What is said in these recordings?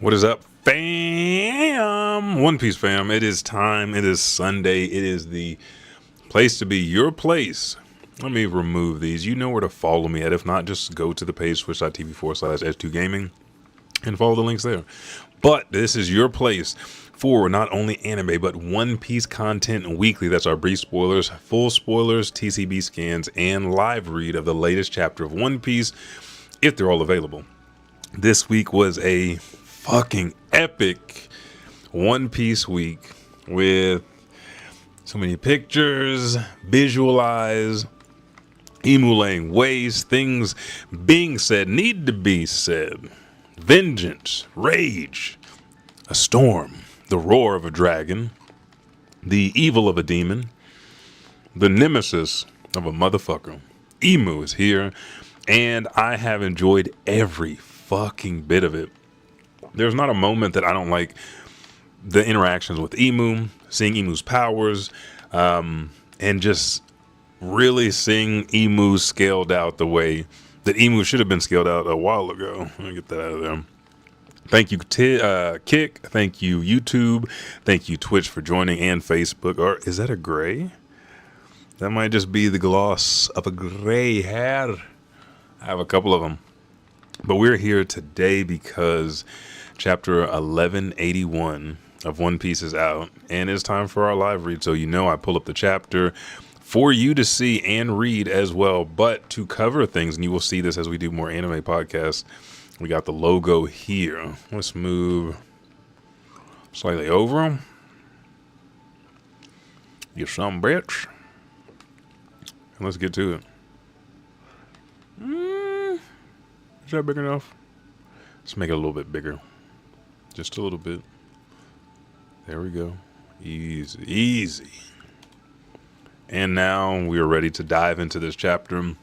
What is up, fam? One Piece fam. It is time. It is Sunday. It is the place to be, your place. Let me remove these. You know where to follow me at. If not, just go to the page twitch.tv/S2gaming and follow the links there. But this is your place for not only anime, but One Piece content weekly. That's our brief spoilers, full spoilers, TCB scans, and live read of the latest chapter of One Piece, if they're all available. This week was a fucking epic One Piece week with so many pictures, visualize, emu laying waste, things being said, need to be said, vengeance, rage, a storm, the roar of a dragon, the evil of a demon, the nemesis of a motherfucker. Emu is here, and I have enjoyed every fucking bit of it. There's not a moment that I don't like the interactions with Emu, seeing Emu's powers, and just really seeing Emu scaled out the way that Emu should have been scaled out a while ago. Let me get that out of there. Thank you, Kick. Thank you, YouTube. Thank you, Twitch, for joining, and Facebook. Or is that a gray? That might just be the gloss of a gray hair. I have a couple of them. But we're here today because chapter 1181 of One Piece is out, and it's time for our live read. So I pull up the chapter for you to see and read as well. But to cover things, and you will see this as we do more anime podcasts, we got the logo here. Let's move slightly over. Get some bitch. And let's get to it. Is that big enough? Let's make it a little bit bigger. Just a little bit. There we go. Easy, easy. And now we are ready to dive into this chapter.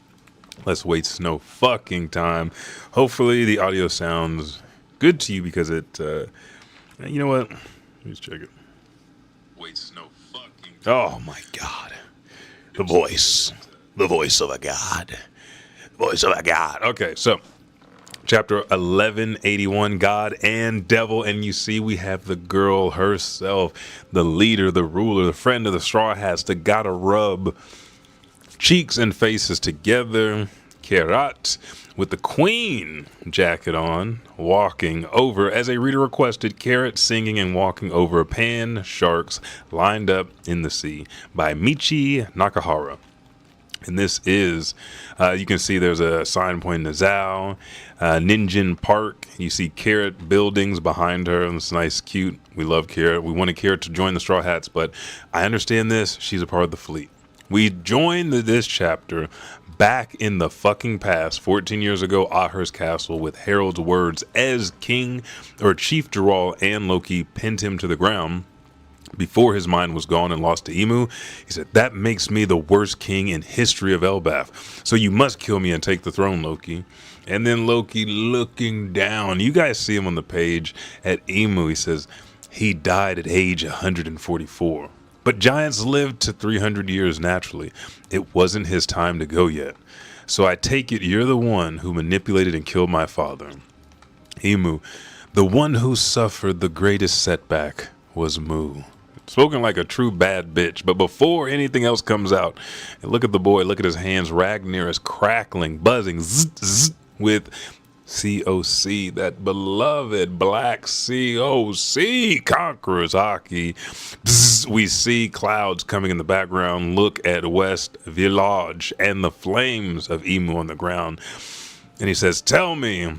Let's waste no fucking time. Hopefully the audio sounds good to you because it, you know what? Let's check it. Waste no fucking time. Oh my God. The voice of a god. The voice of a god. Okay, so chapter 1181, God and Devil, and you see we have the girl herself, the leader, the ruler, the friend of the Straw Hats, that gotta rub cheeks and faces together. Karat with the Queen jacket on, walking over, as a reader requested, Karat singing and walking over pan sharks lined up in the sea by Michi Nakahara. And this is, you can see there's a sign pointing to Zao, Ninjin Park. You see Carrot buildings behind her. And it's nice, cute. We love Carrot. We wanted Carrot to join the Straw Hats, but I understand this. She's a part of the fleet. We joined this chapter back in the fucking past, 14 years ago, Ahur's castle, with Harold's words as King, or Chief Geralt and Loki pinned him to the ground. Before his mind was gone and lost to Emu, he said, "That makes me the worst king in history of Elbaf. So you must kill me and take the throne, Loki." And then Loki looking down. You guys see him on the page at Emu. He says, "He died at age 144. But giants lived to 300 years naturally. It wasn't his time to go yet. So I take it you're the one who manipulated and killed my father." Emu, "The one who suffered the greatest setback was Mu." Spoken like a true bad bitch. But before anything else comes out, and look at the boy, look at his hands. Ragnar is crackling, buzzing, zzz, zzz, with COC, that beloved black COC, Conqueror's Hockey. Bzz, we see clouds coming in the background. Look at West Village and the flames of Emu on the ground. And he says, "Tell me."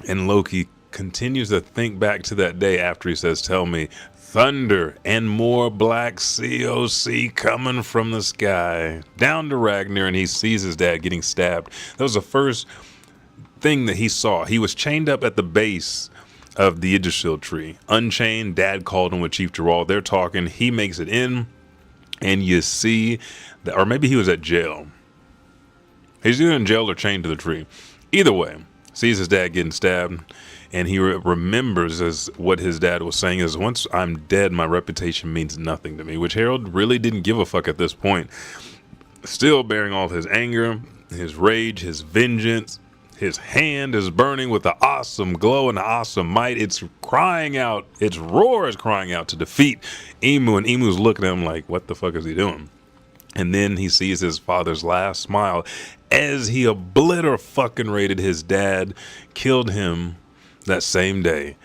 And Loki continues to think back to that day after he says, "Tell me." Thunder and more black COC coming from the sky down to Ragnar, and he sees his dad getting stabbed. That was the first thing that he saw. He was chained up at the base of the Yggdrasil tree. Unchained, dad called him with Chief Geralt. They're talking. He makes it in, and you see that, or maybe he was at jail. He's either in jail or chained to the tree. Either way, sees his dad getting stabbed, and he remembers as what his dad was saying is, "Once I'm dead, my reputation means nothing to me," which Harold really didn't give a fuck at this point. Still bearing all his anger, his rage, his vengeance, His hand is burning with the awesome glow and the awesome might. It's crying out. Its roar is crying out to defeat Emu. And Emu's looking at him like, what the fuck is he doing? And then he sees his father's last smile as he obliterated his dad, killed him that same day.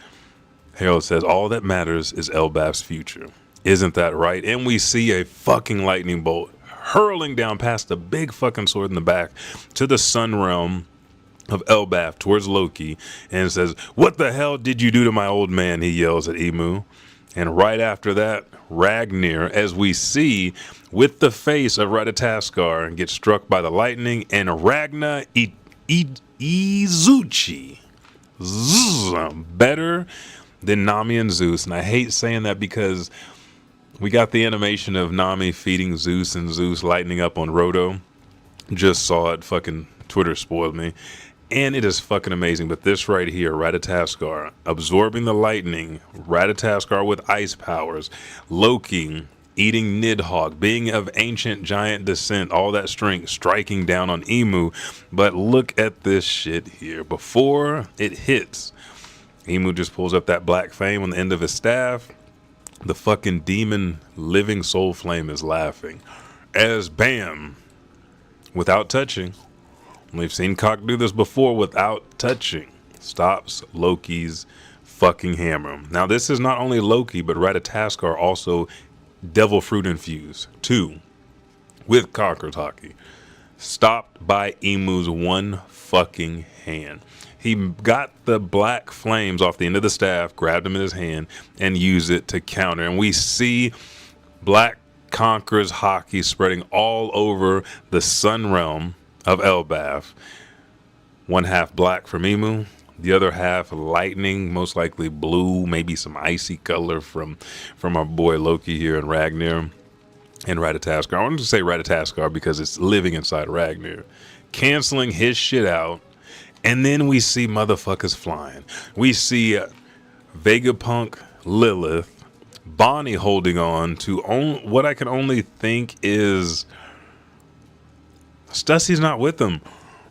Harold says, all that matters is Elbaf's future. Isn't that right? And we see a fucking lightning bolt hurling down past the big fucking sword in the back to the sun realm of Elbaf towards Loki, and says, what the hell did you do to my old man? He yells at Emu. And right after that, Ragnar, as we see with the face of Ratatoskar, gets struck by the lightning, and Ragnar Izuchi, better than Nami and Zeus. And I hate saying that because we got the animation of Nami feeding Zeus and Zeus lightening up on Roto. Just saw it. Fucking Twitter spoiled me. And it is fucking amazing. But this right here, Ratatoskar absorbing the lightning, Ratatoskar with ice powers, Loki eating Nidhogg, being of ancient giant descent, all that strength, striking down on Emu. But look at this shit here. Before it hits, Emu just pulls up that black flame on the end of his staff. The fucking demon living soul flame is laughing as bam, without touching. We've seen Cock do this before without touching. Stops Loki's fucking hammer. Now this is not only Loki, but Ratatoskar also devil fruit infused too, with Conqueror's Haki. Stopped by Emu's one fucking hand. He got the black flames off the end of the staff, grabbed them in his hand, and used it to counter. And we see Black Conqueror's Haki spreading all over the sun realm of Elbaf. One half black from Emu, the other half lightning, most likely blue, maybe some icy color from our boy Loki here and Ragnar and Ratatoskar. I wanted to say Ratatoskar because it's living inside Ragnar, canceling his shit out. And then we see motherfuckers flying. We see Vegapunk, Lilith, Bonnie holding on to what I can only think is Stussie's not with them,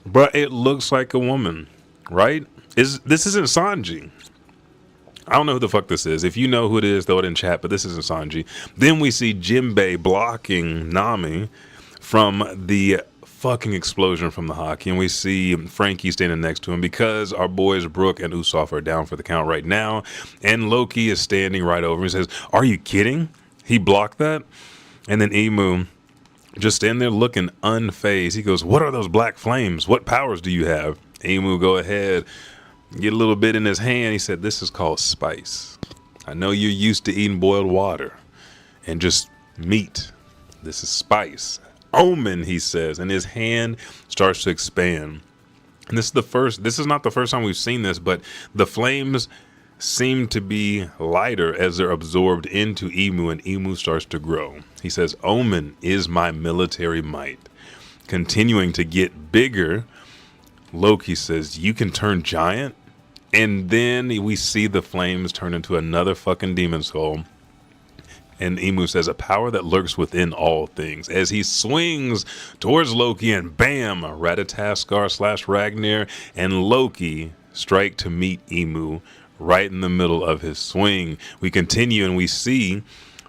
but it looks like a woman, right? This isn't Sanji. I don't know who the fuck this is. If you know who it is, throw it in chat, but this isn't Sanji. Then we see Jinbei blocking Nami from the fucking explosion from the Haki, and we see Frankie standing next to him because our boys Brooke and Usopp are down for the count right now, and Loki is standing right over and says, are you kidding? He blocked that? And then Emu just standing there looking unfazed. He goes, what are those black flames? What powers do you have? Emu, go ahead, get a little bit in his hand. He said, this is called spice. I know you're used to eating boiled water and just meat. This is spice. Omen, he says, and his hand starts to expand. And this is not the first time we've seen this, but the flames seem to be lighter as they're absorbed into Emu, and Emu starts to grow. He says, Omen is my military might. Continuing to get bigger, Loki says, you can turn giant? And then we see the flames turn into another fucking demon soul. And Emu says, a power that lurks within all things. As he swings towards Loki, and bam, Ratatoskar / Ragnar and Loki strike to meet Emu right in the middle of his swing. We continue and we see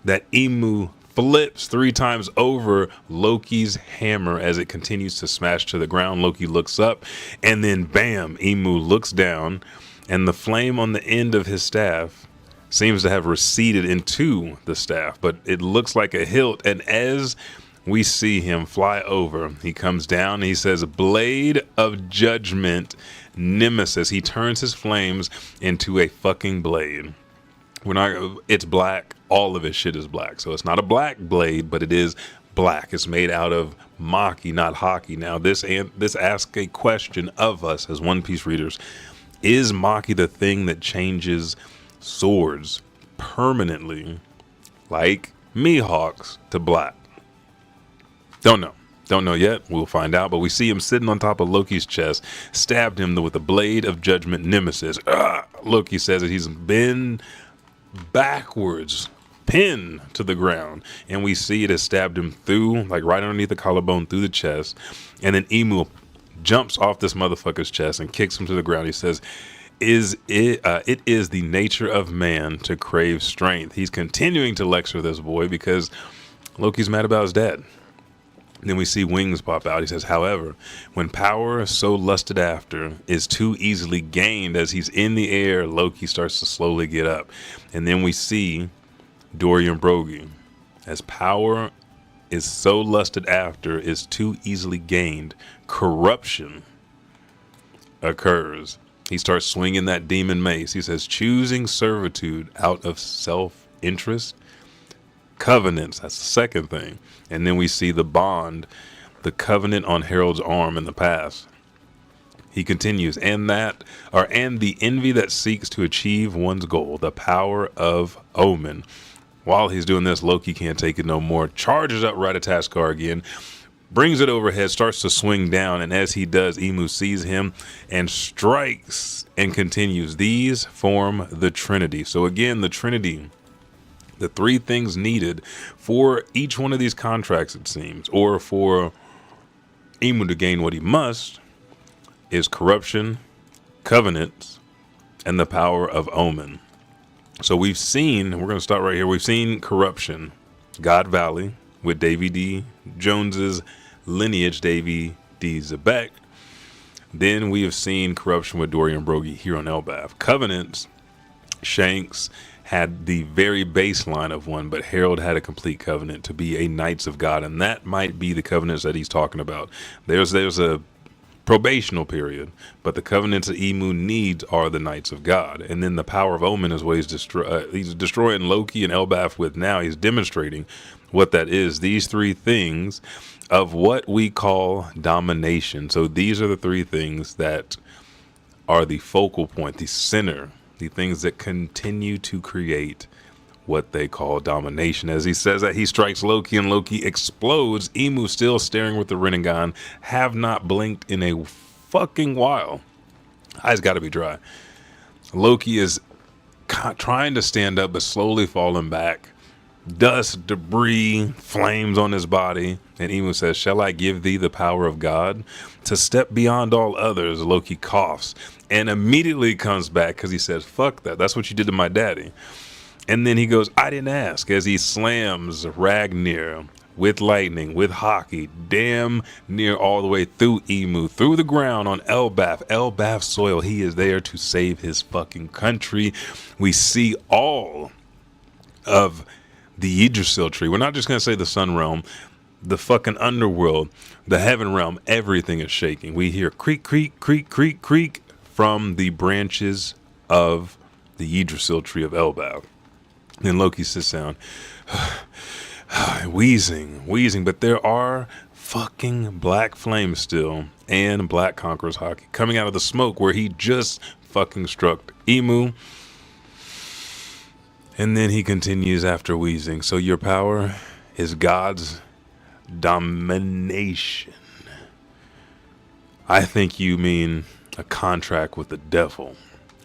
that Emu flips 3 times over Loki's hammer as it continues to smash to the ground. Loki looks up, and then bam, Emu looks down, and the flame on the end of his staff seems to have receded into the staff, but it looks like a hilt. And as we see him fly over, he comes down and he says, blade of judgment, Nemesis. He turns his flames into a fucking blade. It's black. All of his shit is black. So it's not a black blade, but it is black. It's made out of Maki, not Haki. Now this asks a question of us as One Piece readers. Is Maki the thing that changes swords permanently, like Mihawk's, to black? Don't know yet. We'll find out. But we see him sitting on top of Loki's chest, stabbed him with the blade of judgment, Nemesis. Loki says that he's been backwards, pinned to the ground, and we see it has stabbed him through, like right underneath the collarbone, through the chest. And then Emu jumps off this motherfucker's chest and kicks him to the ground. He says, it is the nature of man to crave strength. He's continuing to lecture this boy because Loki's mad about his dad. Then we see wings pop out. He says, however, when power so lusted after is too easily gained, as he's in the air, Loki starts to slowly get up. And then we see Dorian Broggy, as power is so lusted after is too easily gained, corruption occurs. He starts swinging that demon mace. He says, choosing servitude out of self-interest, covenants, that's the second thing. And then we see the bond, the covenant on Harold's arm in the past. He continues, and the envy that seeks to achieve one's goal, the power of omen. While he's doing this, Loki can't take it no more, charges up Ratataskar again, brings it overhead, starts to swing down, and as he does, Emu sees him and strikes and continues. These form the Trinity. So again, the Trinity, the three things needed for each one of these contracts, it seems, or for Emu to gain what he must, is corruption, covenants, and the power of omen. So we've seen, we're going to start right here. We've seen corruption, God Valley with Davy D. Jones's lineage, Davy D. Zebek. Then we have seen corruption with Dorian Broggy here on Elbaf. Covenants, Shanks had the very baseline of one, but Harold had a complete covenant to be a Knights of God, and that might be the covenants that he's talking about. There's a probational period, but the covenants that Emu needs are the Knights of God. And then the power of omen is what he's destroying Loki and Elbaf with now. He's demonstrating what that is. These three things of what we call domination. So these are the three things that are the focal point, the center, the things that continue to create what they call domination. As he says that, he strikes Loki and Loki explodes. Emu still staring with the Rinnegan, have not blinked in a fucking while. Eyes got to be dry. Loki is trying to stand up but slowly falling back. Dust, debris, flames on his body. And Emu says, shall I give thee the power of God to step beyond all others? Loki coughs and immediately comes back because he says, fuck that. That's what you did to my daddy. And then he goes, I didn't ask, as he slams Ragnar with lightning, with hockey, damn near all the way through Emu, through the ground on Elbaf soil. He is there to save his fucking country. We see all of the Yggdrasil tree. We're not just going to say the sun realm, the fucking underworld, the heaven realm, everything is shaking. We hear creak, creak, creak, creak, creak from the branches of the Yggdrasil tree of Elbaf. Then Loki sits down, wheezing, but there are fucking black flames still and Black Conqueror's hockey coming out of the smoke where he just fucking struck Emu. And then he continues after wheezing. So your power is God's domination. I think you mean a contract with the devil.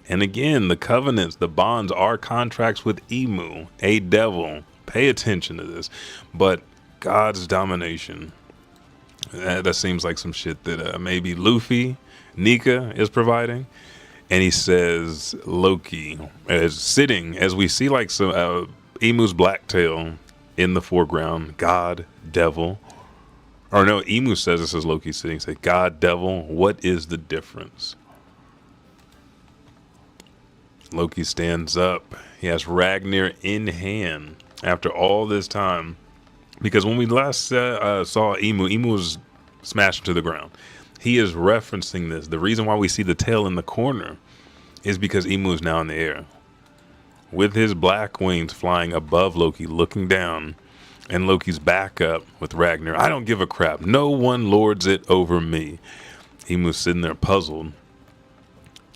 And again, the covenants, the bonds are contracts with Emu, a devil. Pay attention to this. But God's domination, that seems like some shit that maybe Luffy, Nika is providing. And he says Loki is sitting, as we see like some Emu's black tail in the foreground. God, devil. Or no, Emu says this is Loki sitting. Say, God, devil, what is the difference? Loki stands up. He has Ragnar in hand after all this time. Because when we last saw Emu was smashed to the ground. He is referencing this. The reason why we see the tail in the corner is because Emu is now in the air. With his black wings flying above Loki, looking down. And Loki's back up with Ragnar. I don't give a crap. No one lords it over me. Emu's sitting there puzzled.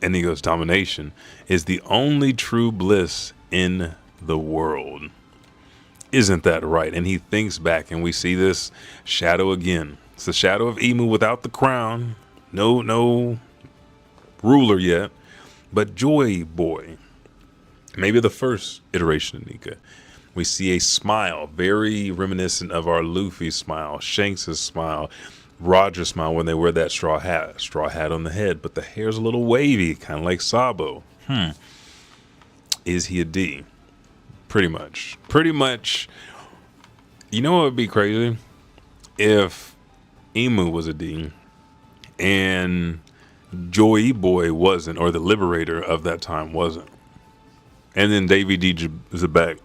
And he goes, domination is the only true bliss in the world. Isn't that right? And he thinks back and we see this shadow again. It's the shadow of Emu without the crown. No ruler yet. But Joy Boy. Maybe the first iteration of Nika. We see a smile very reminiscent of our Luffy smile, Shanks' smile. Roger smile when they wear that straw hat on the head, but the hair's a little wavy, kind of like Sabo. Is he a D? Pretty much. You know what would be crazy? If Emu was a D and Joy Boy wasn't, or the liberator of that time wasn't. And then Davy D. Zabek.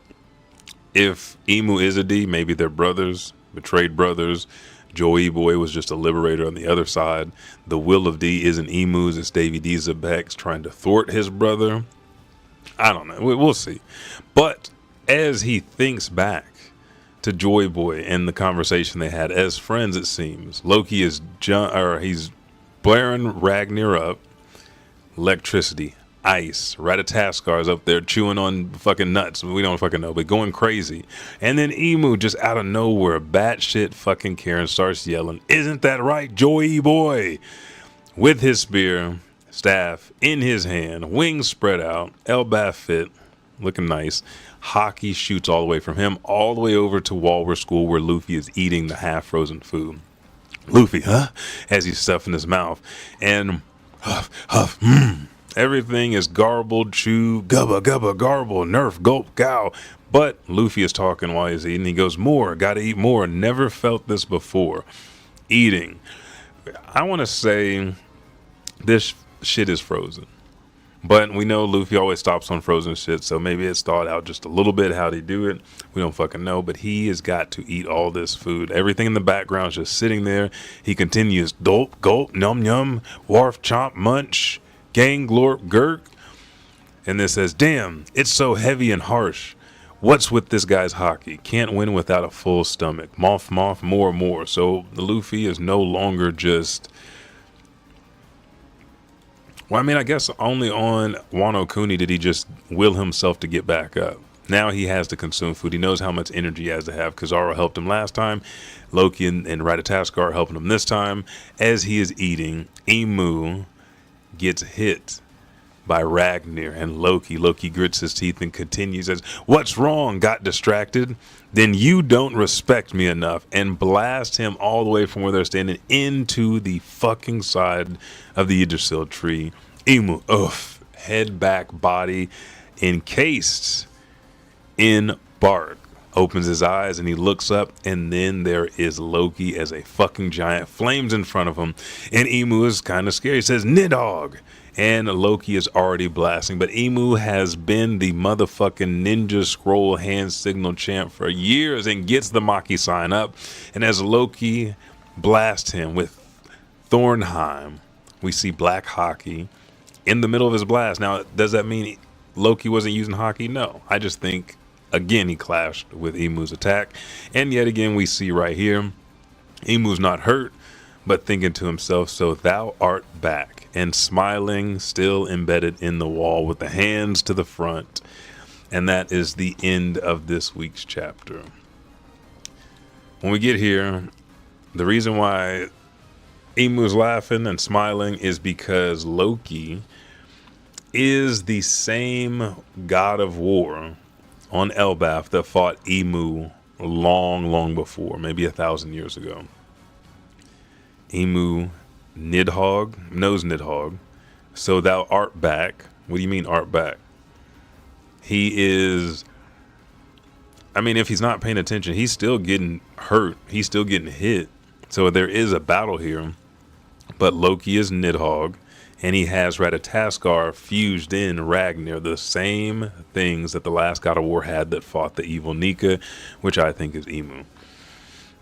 If Emu is a D, maybe they're brothers, betrayed brothers. Joey Boy was just a liberator on the other side. The will of D isn't Emu's, it's Davy D. Zabek's trying to thwart his brother. I don't know. We'll see. But as he thinks back to Joy Boy and the conversation they had as friends, it seems Loki is he's blaring Ragnar up. Electricity, ice. Ratataskar's up there chewing on fucking nuts. We don't fucking know, but going crazy. And then Emu just out of nowhere, batshit fucking Karen starts yelling, "Isn't that right, Joey Boy?" With his spear, staff in his hand, wings spread out, Elbaf fit, looking nice. Hockey shoots all the way from him all the way over to Walrus School, where Luffy is eating the half-frozen food. Luffy, huh? As he's stuffing his mouth. And huff, huff, everything is garbled, chew, gubba, gubba, garble, nerf, gulp, gow. But Luffy is talking while he's eating. He goes, more, gotta eat more. Never felt this before. Eating. I want to say this shit is frozen. But we know Luffy always stops on frozen shit, so maybe it's thought out just a little bit how'd he do it. We don't fucking know, but he has got to eat all this food. Everything in the background is just sitting there. He continues, dolp, gulp, num, yum, warf, chomp, munch, gang, glorp, gurk. And this says, damn, it's so heavy and harsh. What's with this guy's hockey? Can't win without a full stomach. Moth, more. So the Luffy is no longer just... Well, I mean, I guess only on Wano Kuni did he just will himself to get back up. Now he has to consume food. He knows how much energy he has to have. Kizaru helped him last time. Loki and Ratataskar are helping him this time. As he is eating, Emu gets hit by Ragnar and Loki. Loki grits his teeth and continues as, what's wrong? Got distracted? Then you don't respect me enough, and blast him all the way from where they're standing into the fucking side of the Yggdrasil tree. Emu, head back, body encased in bark. Opens his eyes and he looks up, and then there is Loki as a fucking giant, flames in front of him, and Emu is kind of scared. He says, Nidhogg. And Loki is already blasting, but Emu has been the motherfucking ninja scroll hand signal champ for years and gets the Maki sign up. And as Loki blasts him with Thornheim, we see Black Hockey in the middle of his blast. Now, does that mean Loki wasn't using Hockey? No. I just think, again, he clashed with Emu's attack. And yet again, we see right here, Emu's not hurt, but thinking to himself, so thou art back. And smiling, still embedded in the wall with the hands to the front. And that is the end of this week's chapter. When we get here, the reason why Emu's laughing and smiling is because Loki is the same god of war on Elbaf that fought Emu long before, maybe 1,000 years ago. Emu knows Nidhogg. So thou art back. What do you mean art back? He is... I mean, if he's not paying attention, he's still getting hurt. He's still getting hit. So there is a battle here. But Loki is Nidhogg. And he has Ratataskar fused in Ragnar. The same things that the last God of War had that fought the evil Nika. Which I think is Emu.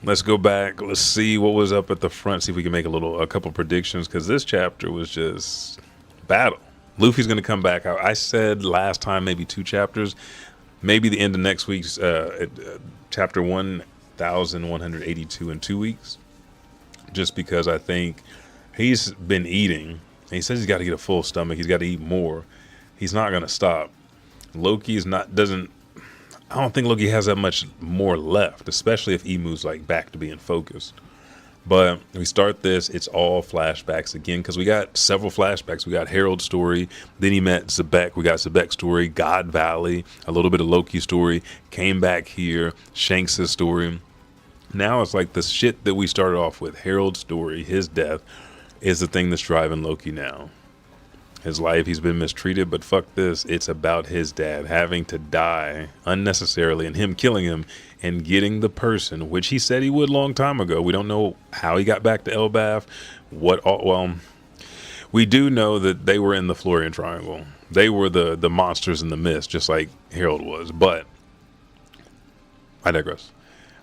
Let's go back. Let's see what was up at the front. See if we can make a couple predictions, because this chapter was just battle. Luffy's going to come back. I said last time maybe 2 chapters, maybe the end of next week's chapter 1182 in 2 weeks, just because I think he's been eating. And he says he's got to get a full stomach. He's got to eat more. He's not going to stop. Loki I don't think Loki has that much more left, especially if Emu's like back to being focused. But we start this, it's all flashbacks again, because we got several flashbacks. We got Harold's story, then he met Zabek, we got Zabek's story, God Valley, a little bit of Loki's story, came back here, Shanks' story. Now it's like the shit that we started off with, Harold's story, his death, is the thing that's driving Loki now. His life, he's been mistreated, but fuck this. It's about his dad having to die unnecessarily and him killing him and getting the person, which he said he would long time ago. We don't know how he got back to Elbaf. Well, we do know that they were in the Florian Triangle. They were the monsters in the mist, just like Harold was. But I digress.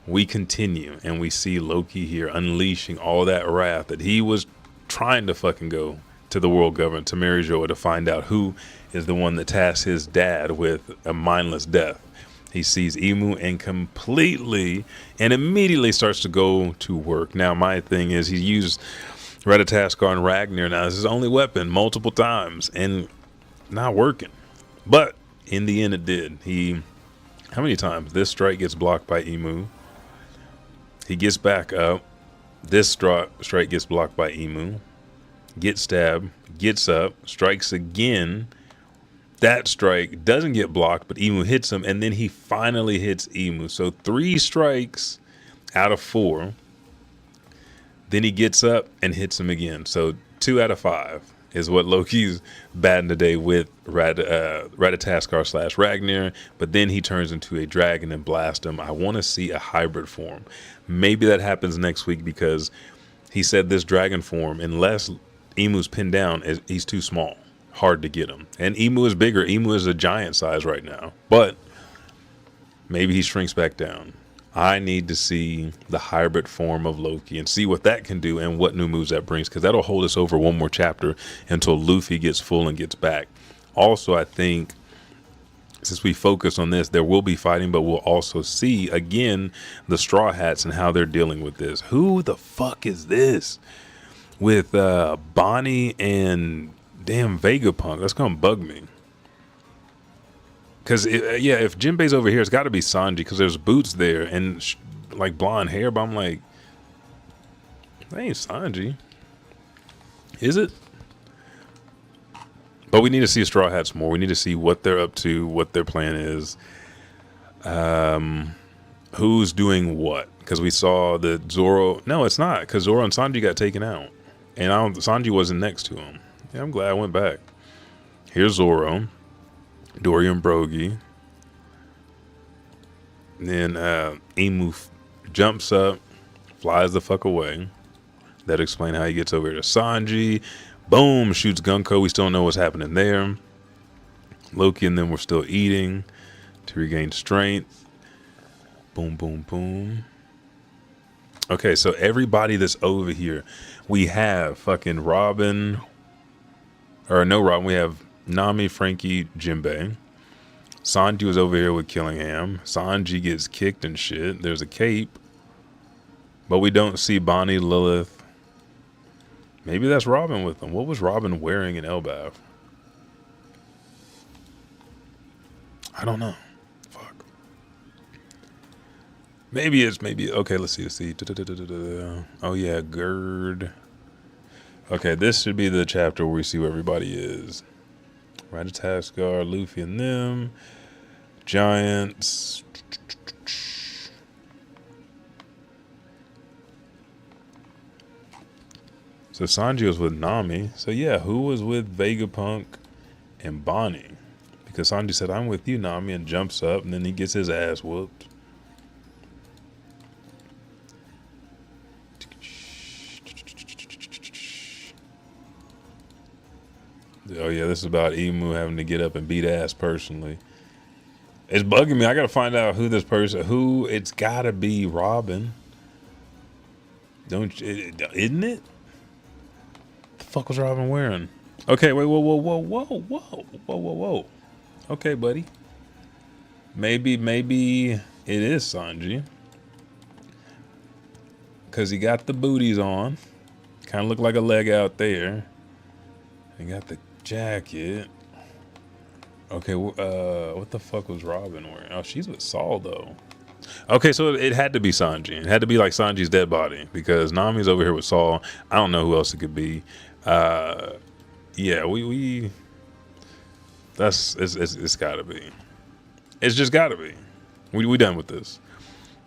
We continue and we see Loki here unleashing all that wrath that he was trying to fucking go to the world government, to Mary Jo, to find out who is the one that tasked his dad with a mindless death. He sees Emu and completely and immediately starts to go to work. Now, my thing is he used Ratataskar and Ragnar now as his only weapon multiple times and not working. But in the end, it did. How many times? This strike gets blocked by Emu. He gets back up. This strike gets blocked by Emu. Gets stabbed, gets up, strikes again. That strike doesn't get blocked, but Emu hits him, and then he finally hits Emu. So 3 strikes out of 4. Then he gets up and hits him again. So 2 out of 5 is what Loki's batting today with Ratataskar / Ragnar. But then he turns into a dragon and blasts him. I want to see a hybrid form. Maybe that happens next week because he said this dragon form, unless Emu's pinned down, he's too small, hard to get him. And Emu is bigger. Emu is a giant size right now, but maybe he shrinks back down. I need to see the hybrid form of Loki and see what that can do and what new moves that brings, because that'll hold us over one more chapter until Luffy gets full and gets back. Also, I think since we focus on this, there will be fighting, but we'll also see again the Straw Hats and how they're dealing with this. Who the fuck is this? With Bonnie and damn Vegapunk. That's gonna bug me. Because if Jinbei's over here, it's got to be Sanji, because there's boots there and like blonde hair. But I'm like, that ain't Sanji, is it? But we need to see Straw Hats more. We need to see what they're up to, what their plan is, who's doing what. Because we saw that Zoro. No, it's not, because Zoro and Sanji got taken out. And Sanji wasn't next to him. Yeah, I'm glad I went back. Here's Zoro, Dorian Brogy. And then Emu jumps up, flies the fuck away. That'll explain how he gets over here to Sanji. Boom, shoots Gunko. We still don't know what's happening there. Loki and them were still eating to regain strength. Boom, boom, boom. Okay, so everybody that's over here, we have fucking Robin, or no Robin, we have Nami, Frankie, Jinbei. Sanji was over here with Killingham. Sanji gets kicked and shit. There's a cape, but we don't see Bonnie, Lilith. Maybe that's Robin with them. What was Robin wearing in Elbaf? I don't know. Maybe okay, let's see. Oh yeah, Gerd. Okay, this should be the chapter where we see where everybody is. Ratataskar, Luffy and them. Giants. So Sanji was with Nami. So yeah, who was with Vegapunk and Bonnie? Because Sanji said, I'm with you, Nami, and jumps up, and then he gets his ass whooped. Oh yeah, this is about Emu having to get up and beat ass personally. It's bugging me. I gotta find out who this person. It's gotta be Robin. Isn't it? The fuck was Robin wearing? Okay, wait, whoa. Okay, buddy. Maybe it is Sanji, cause he got the booties on. Kind of look like a leg out there. He got the jacket. Okay, what the fuck was Robin wearing? Oh, she's with Saul though. Okay, so it had to be Sanji. It had to be like Sanji's dead body, because Nami's over here with Saul. I don't know who else it could be. Yeah, it's gotta be. It's just gotta be. We done with this.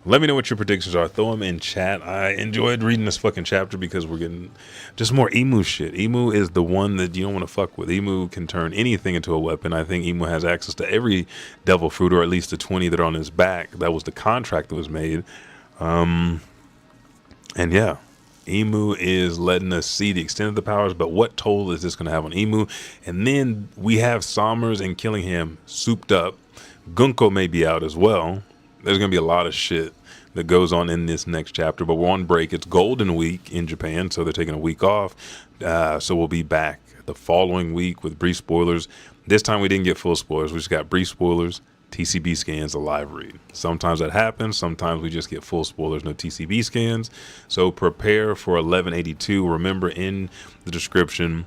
Let me know what your predictions are. Throw them in chat. I enjoyed reading this fucking chapter because we're getting just more Emu shit. Emu is the one that you don't want to fuck with. Emu can turn anything into a weapon. I think Emu has access to every devil fruit, or at least the 20 that are on his back. That was the contract that was made. And yeah, Emu is letting us see the extent of the powers, but what toll is this going to have on Emu? And then we have Sommers and Killingham souped up. Gunko may be out as well. There's going to be a lot of shit that goes on in this next chapter, but we're on break. It's Golden Week in Japan, so they're taking a week off. So we'll be back the following week with brief spoilers. This time we didn't get full spoilers. We just got brief spoilers, TCB scans, a live read. Sometimes that happens. Sometimes we just get full spoilers, no TCB scans. So prepare for 1182. Remember, in the description,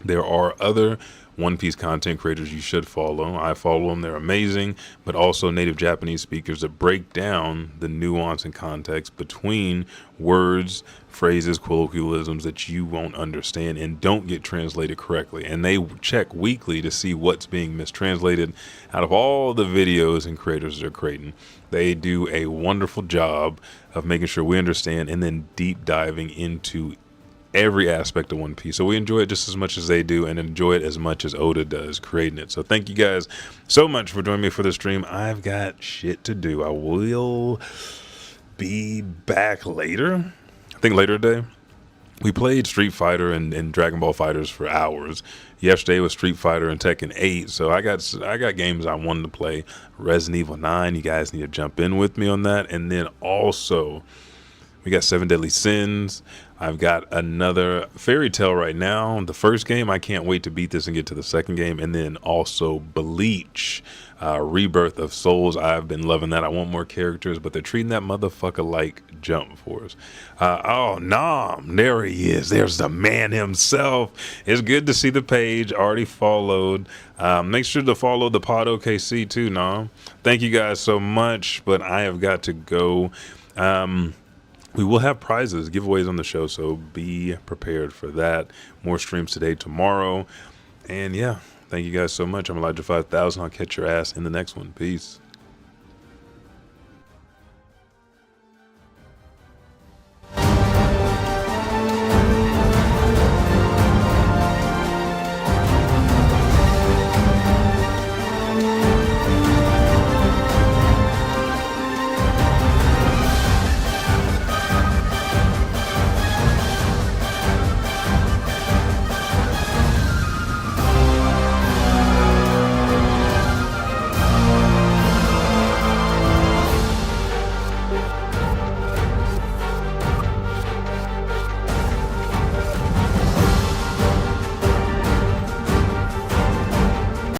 there are other One Piece content creators you should follow. I follow them. They're amazing, but also native Japanese speakers that break down the nuance and context between words, phrases, colloquialisms that you won't understand and don't get translated correctly. And they check weekly to see what's being mistranslated. Out of all the videos and creators they're creating, they do a wonderful job of making sure we understand and then deep diving into every aspect of One Piece. So we enjoy it just as much as they do, and enjoy it as much as Oda does creating it. So thank you guys so much for joining me for the stream. I've got shit to do. I will be back later. I think later today. We played Street Fighter and Dragon Ball Fighters for hours. Yesterday was Street Fighter and Tekken 8. So I got games I wanted to play. Resident Evil 9. You guys need to jump in with me on that. And then also, we got 7 Deadly Sins. I've got another Fairy Tail right now. The first game, I can't wait to beat this and get to the second game. And then also Bleach, Rebirth of Souls. I've been loving that. I want more characters, but they're treating that motherfucker like Jump Force. Oh, Nam, there he is. There's the man himself. It's good to see the page. Already followed. Make sure to follow the Pod OKC too, Nam. Thank you guys so much, but I have got to go. We will have prizes, giveaways on the show, so be prepared for that. More streams today, tomorrow. And yeah, thank you guys so much. I'm Elijah 5000. I'll catch your ass in the next one. Peace.